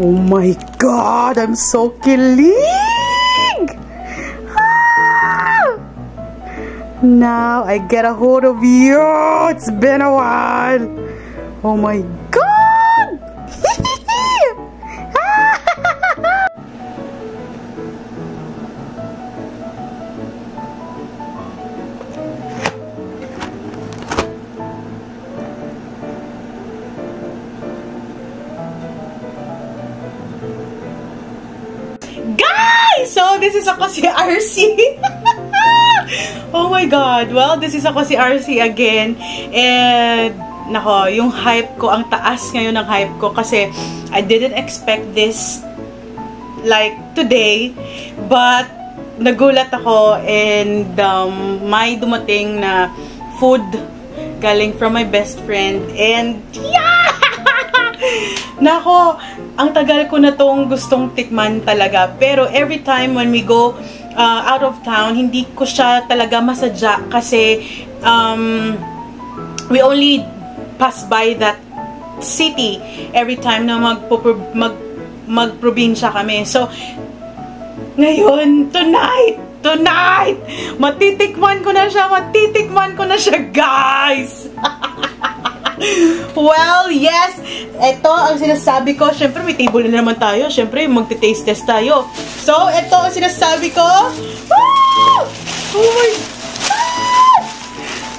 Oh my God, I'm so kilig! Ah! Now I get a hold of you. It's been a while. Oh my God! So, this is ako si RC. Oh my God. Well, this is ako si RC again. And, nako, yung hype ko, ang taas ngayon ng hype ko kasi I didn't expect this like today. But, nagulat ako and may dumating na food galing from my best friend. And, yeah! Nako, ang tagal ko na tong gustong tikman talaga. Pero every time when we go out of town, hindi ko siya talaga masadya kasi we only pass by that city every time na magprobinsya kami. So, ngayon, tonight, matitikman ko na siya, guys! Well, yes, ito ang sinasabi ko. Siyempre, may table na naman tayo. Siyempre, magte-taste test tayo. So, ito ang sinasabi ko. Woo! Oh my God!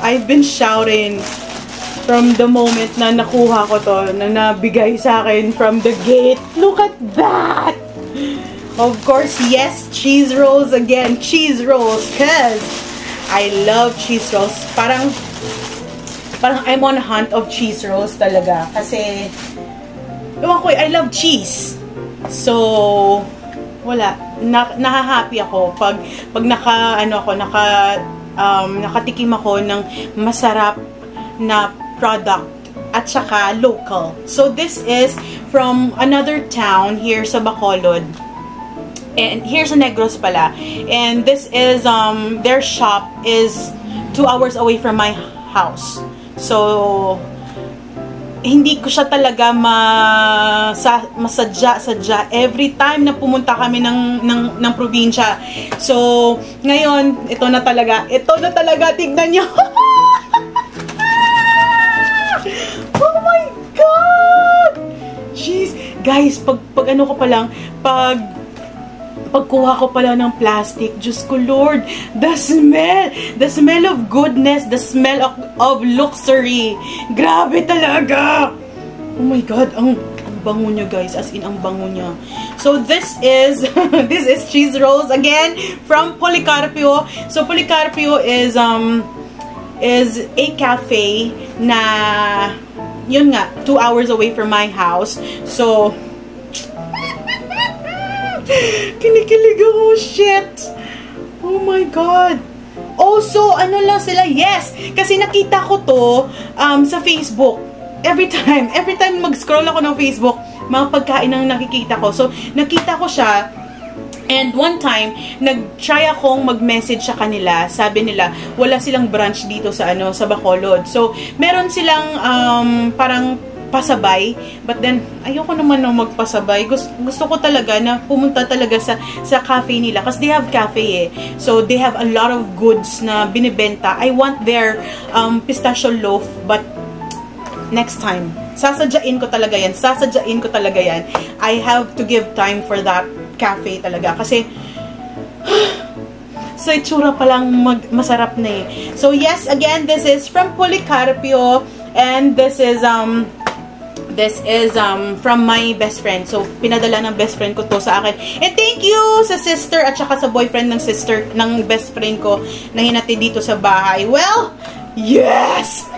I've been shouting from the moment na nakuha ko to, na nabigay sa akin from the gate. Look at that! Of course, yes, cheese rolls again. Cheese rolls, because I love cheese rolls. Parang I'm on a hunt of cheese rolls talaga. Kasi, ewan ko, I love cheese. So, wala. Nahahappy ako pag nakatikim ako ng masarap na product at saka local. So, this is from another town here sa Bacolod. And here's sa Negros pala. And this is, their shop is 2 hours away from my house. So, hindi ko siya talaga masadya every time na pumunta kami ng probinsya. So, ngayon, ito na talaga, tignan nyo. Oh my God! Jeez, guys, pag ano ko pa lang, pagkuha ko pala ng plastic, Diyos ko Lord, the smell of goodness, the smell of luxury. Grabe talaga. Oh my God, ang bango niya, guys, as in ang bango niya. So this is this is cheese rolls again from Policarpio. So Policarpio is a cafe na yun nga 2 hours away from my house. So kinikilig ako, shit. Oh my God. Also, ano lang sila, yes, kasi nakita ko to sa Facebook. Every time mag-scroll ako ng Facebook, mga pagkain ang nakikita ko. So, nakita ko siya. And one time, nag-try akong mag-message sa kanila. Sabi nila, wala silang branch dito sa sa Bacolod. So, meron silang parang pasabay, but then ayoko naman na magpasabay. Gusto ko talaga na pumunta talaga sa cafe nila kasi they have cafe so they have a lot of goods na binibenta. I want their pistachio loaf, but next time sasadyain ko talaga yan. I have to give time for that cafe talaga kasi sa itsura pa lang masarap na So yes, again, this is from Policarpio and this is from my best friend. So, pinadala ng best friend ko to sa akin. And thank you sa sister at saka sa boyfriend ng best friend ko na hinati dito sa bahay. Well, yes!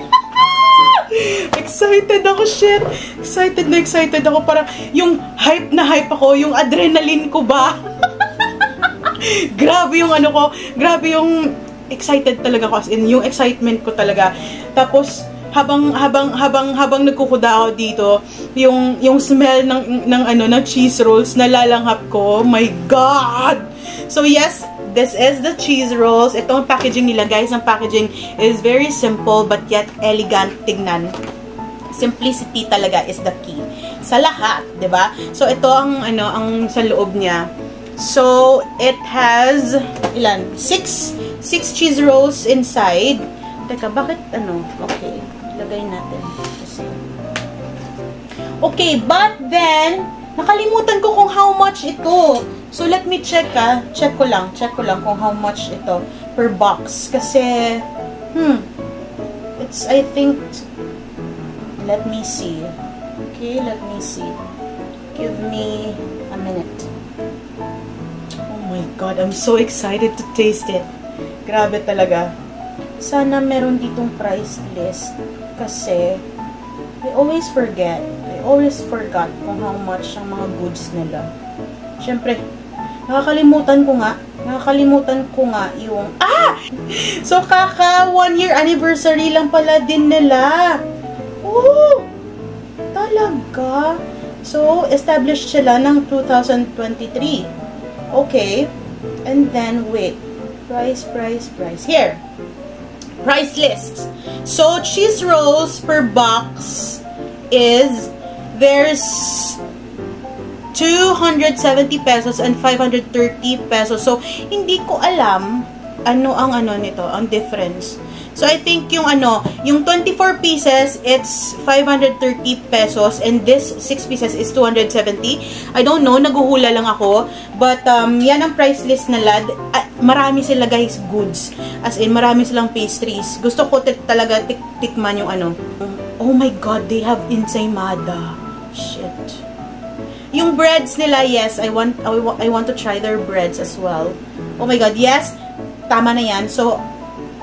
Excited ako, shit. Excited ako. Parang yung hype na hype ako, yung adrenaline ko ba? Grabe yung grabe yung excited talaga ako. As in, yung excitement ko talaga. Tapos, habang nagkukuda ako dito, yung smell ng cheese rolls nalalanghap ko. Oh my God! So yes, this is the cheese rolls. Ito ang packaging nila, guys. Ang packaging is very simple but yet elegant tignan. Simplicity talaga is the key. sa lahat, 'di ba? So ito ang ang sa loob niya. So it has ilan? 6 cheese rolls inside. Teka, bakit okay, lagay natin kasi. Okay, but then nakalimutan ko kung how much ito. So let me check check ko lang kung how much ito per box kasi it's, I think, let me see. Okay, let me see. Give me a minute. Oh my God, I'm so excited to taste it. Grabe talaga. Sana meron ditong price list kasi I always forgot kung how much ang mga goods nila. Siyempre, nakakalimutan ko nga yung so kaka 1 year anniversary lang pala din nila. Oh, talaga. So established sila ng 2023. Okay, and then wait, price here, price list. So cheese rolls per box is, there's 270 pesos and 530 pesos. So, hindi ko alam ano ang nito, ang difference. So, I think yung yung 24 pieces, it's 530 pesos and this 6 pieces is 270. I don't know, naguhula lang ako. But, yan ang price list nila. Marami sila guys, goods. As in, marami silang pastries. Gusto ko talaga tikman yung Oh my God, they have ensaymada. Shit. Yung breads nila, yes, I want to try their breads as well. Oh my God, yes, tama na yan. So,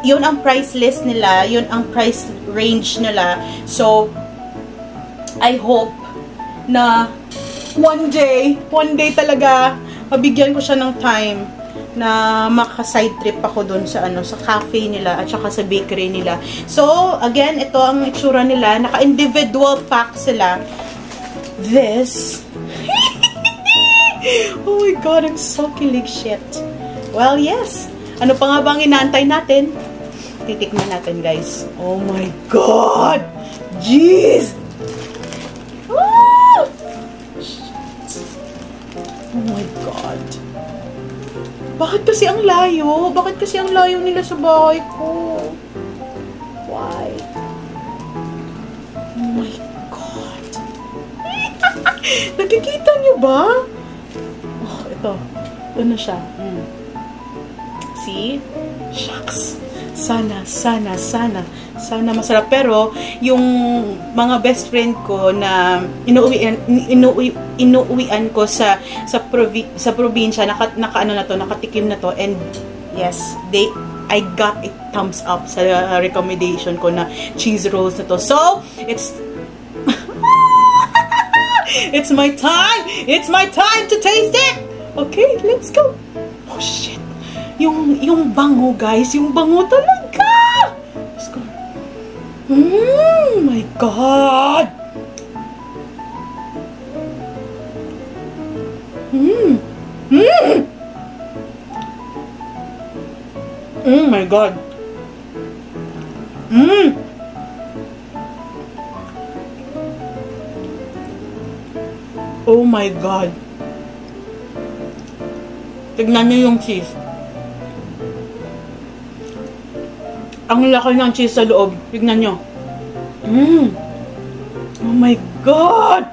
yun ang price list nila, yun ang price range nila. So, I hope na one day talaga, mabigyan ko siya ng time na maka-side trip ako dun sa sa cafe nila at saka sa bakery nila. So, again, ito ang itsura nila. Naka-individual pack sila. This oh my God, I'm so kilig shit. Well, yes. Ano pa nga bang inaantay natin? Titikman natin, guys. Oh my God! Jeez! Oh! Shit. Oh my God. Bakit kasi ang layo? Bakit kasi ang layo nila sa bahay ko? Why? Oh my God. Nakikita niyo ba? Oh, ito. Ito na siya. See? Shucks. Sana masarap. Pero, yung mga best friend ko na inuuwian ko sa probinsya, nakatikim na to, and yes, I got a thumbs up sa recommendation ko na cheese rolls na to. So, it's my time! It's my time to taste it! Okay, let's go! Oh, shit! Yung bango, guys. Yung bango talaga! Let's go. My God! Oh my God! Oh my God! Tignan niyo yung cheese. Ang laki ng cheese sa loob. Tignan nyo. Oh my God!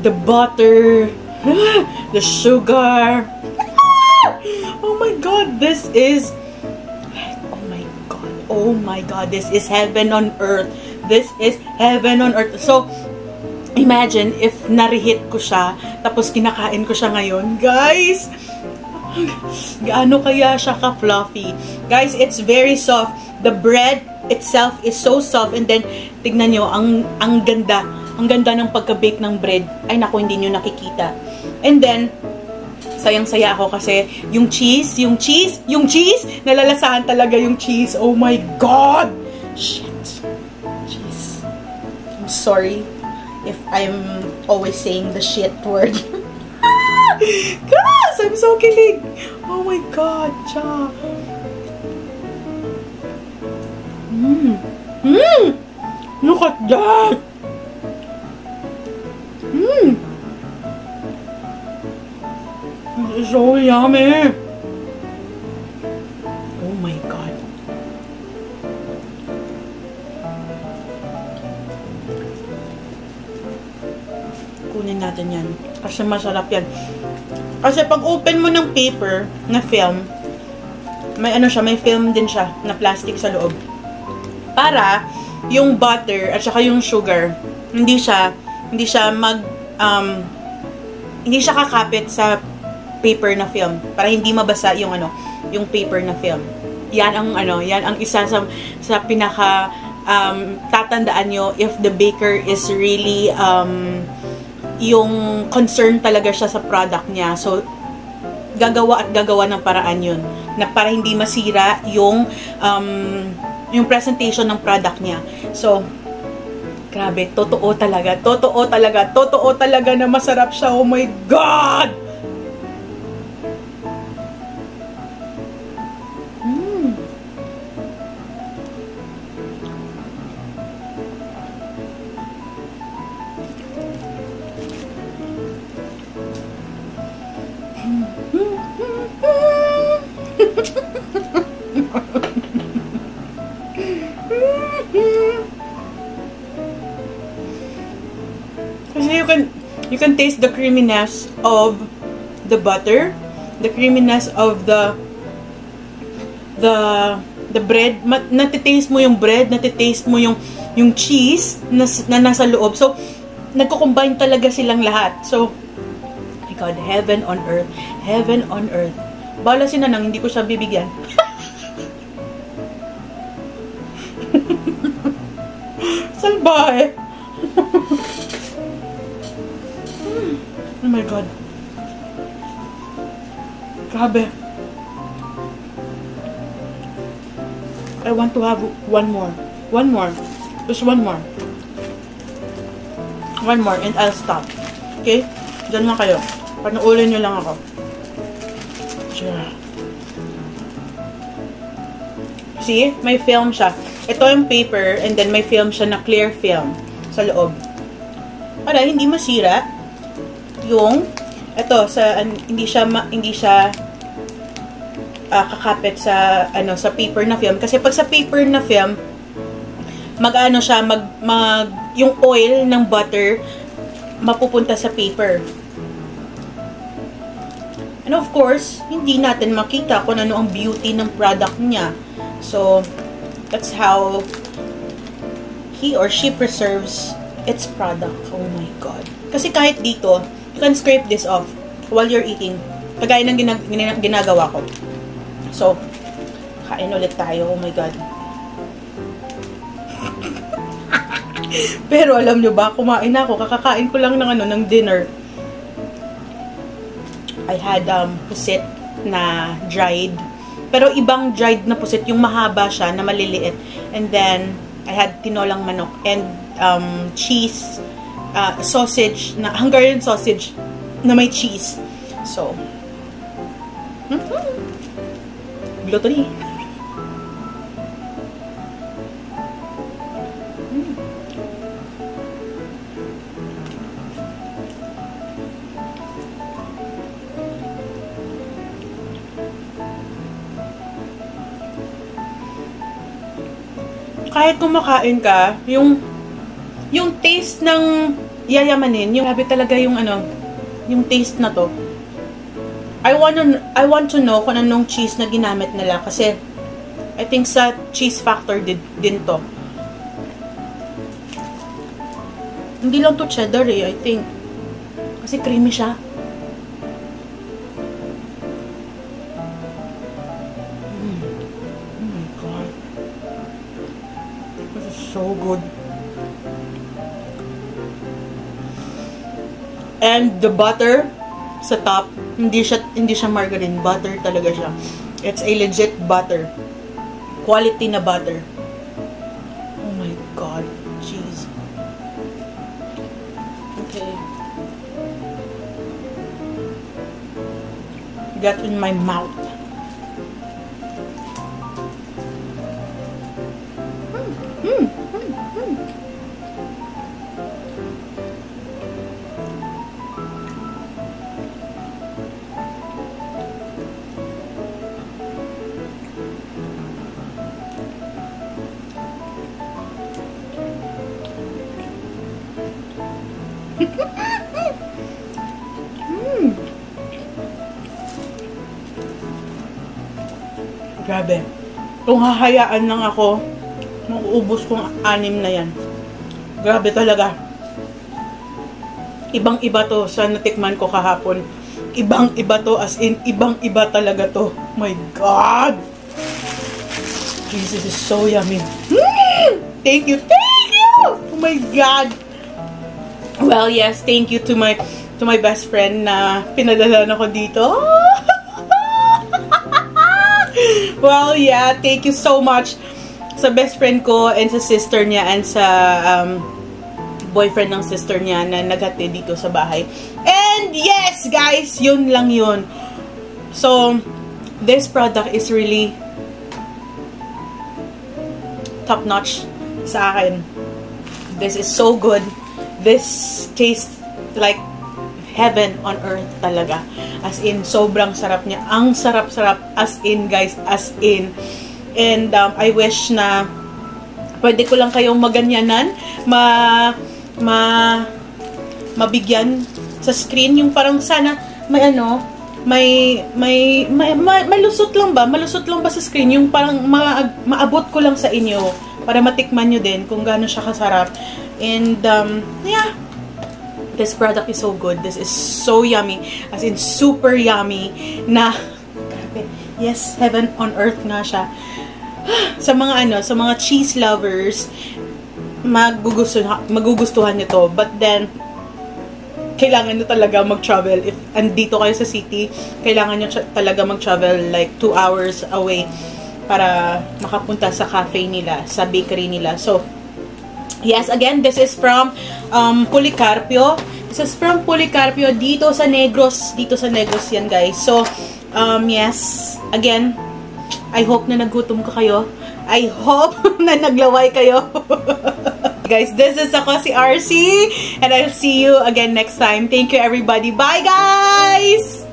The butter. The sugar. Oh my God. This is... Oh my God. Oh my God. This is heaven on earth. This is heaven on earth. So, imagine if narihit ko siya, tapos kinakain ko siya ngayon. Guys! Gaano kaya siya ka-fluffy? Guys, it's very soft. The bread itself is so soft. And then, tignan nyo, ang ganda. Ang ganda ng pagka-bake ng bread. Ay, naku, hindi nyo nakikita. And then, sayang-saya ako kasi yung cheese, nalalasahan talaga yung cheese. Oh my God! Shit. Cheese. I'm sorry if I'm always saying the shit word. Guys, I'm so kilig. Oh my God, cha. Look at that. So yummy! Oh my God. Kunin natin yan. Kasi masarap yan. Kasi pag open mo ng paper na film, may ano siya, may film din siya na plastic sa loob. Para yung butter at saka yung sugar, hindi siya hindi siya kakapit sa paper na film para hindi mabasa yung yung paper na film. Yan ang isa sa pinaka tatandaan nyo if the baker is really yung concern talaga siya sa product niya. So gagawa ng paraan yun na para hindi masira yung presentation ng product niya. So grabe, totoo talaga na masarap siya. Oh my God! Kasi you can taste the creaminess of the butter, the creaminess of the bread. Natitaste mo yung bread, natitaste mo yung cheese na nasa loob. So nagko-combine talaga silang lahat. So my God, heaven on earth. Heaven on earth. Bala si Nanang, hindi ko siya bibigyan. Salbahe. Oh my God. Grabe. I want to have one more. One more. Just one more. One more and I'll stop. Okay? Diyan lang kayo. Panuulin nyo lang ako. See? May film siya. Ito yung paper and then may film siya na clear film sa loob. Para hindi masira yung hindi siya kakapit sa sa paper na film. Kasi pag sa paper na film, yung oil ng butter mapupunta sa paper. And of course, hindi natin makita kung ano ang beauty ng product niya. So, that's how he or she preserves its product. Oh my God. Kasi kahit dito, you can scrape this off while you're eating. Kagaya ng ginagawa ko. So, kain ulit tayo. Oh my God. Pero alam nyo ba, kumain ako. Kakakain ko lang ng dinner. I had pusit na dried. Pero ibang dried na pusit, yung mahaba siya, na maliliit. And then, I had tinolang manok and cheese, sausage, Hungarian sausage na may cheese. So, gluttony. Kahit kumakain ka, yung taste ng yayamanin, yung grabe talaga yung yung taste na to. I want to know kung anong cheese na ginamit nila kasi I think sa cheese factor din to. Hindi lang to cheddar I think. Kasi creamy siya. So good. And the butter sa top, hindi siya margarine, butter talaga siya. It's a legit butter. Quality na butter. Oh my God, jeez. Okay. Got in my mouth. Grabe. Kung hahayaan lang ako, mauubos kong 6 na yan. Grabe talaga. Ibang-iba to sa natikman ko kahapon. Ibang-iba to, as in, ibang-iba talaga to. My God! Jesus is so yummy. Thank you! Thank you! Oh my God! Well, yes, thank you to my best friend na pinadala na ko dito. Well, yeah, thank you so much sa best friend ko and sa sister niya and sa boyfriend ng sister niya na naghatid dito sa bahay. And yes, guys, yun lang yun. So, this product is really top-notch sa akin. This is so good. This tastes like heaven on earth talaga. As in, sobrang sarap niya. Ang sarap-sarap. As in, guys. As in. And I wish na pwede ko lang kayong maganyanan. Mabigyan sa screen. Yung parang sana may ano, malusot lang ba? Malusot lang ba sa screen? Yung parang maabot ko lang sa inyo para matikman nyo din kung gaano siya kasarap. And yeah, this product is so good. This is so yummy. As in, super yummy. Na, grabe. Yes, heaven on earth nga siya. Sa mga sa mga cheese lovers, magugustuhan nyo to. But then, kailangan nyo talaga mag-travel. If andito kayo sa city, kailangan nyo talaga mag-travel like 2 hours away para makapunta sa cafe nila, sa bakery nila. So, yes, again, this is from Policarpio. This is from Policarpio dito sa Negros. Dito sa Negros yan, guys. So, yes, again, I hope na nagutom ka kayo. I hope na naglaway kayo. Guys, this is ako si RC, and I'll see you again next time. Thank you, everybody. Bye, guys!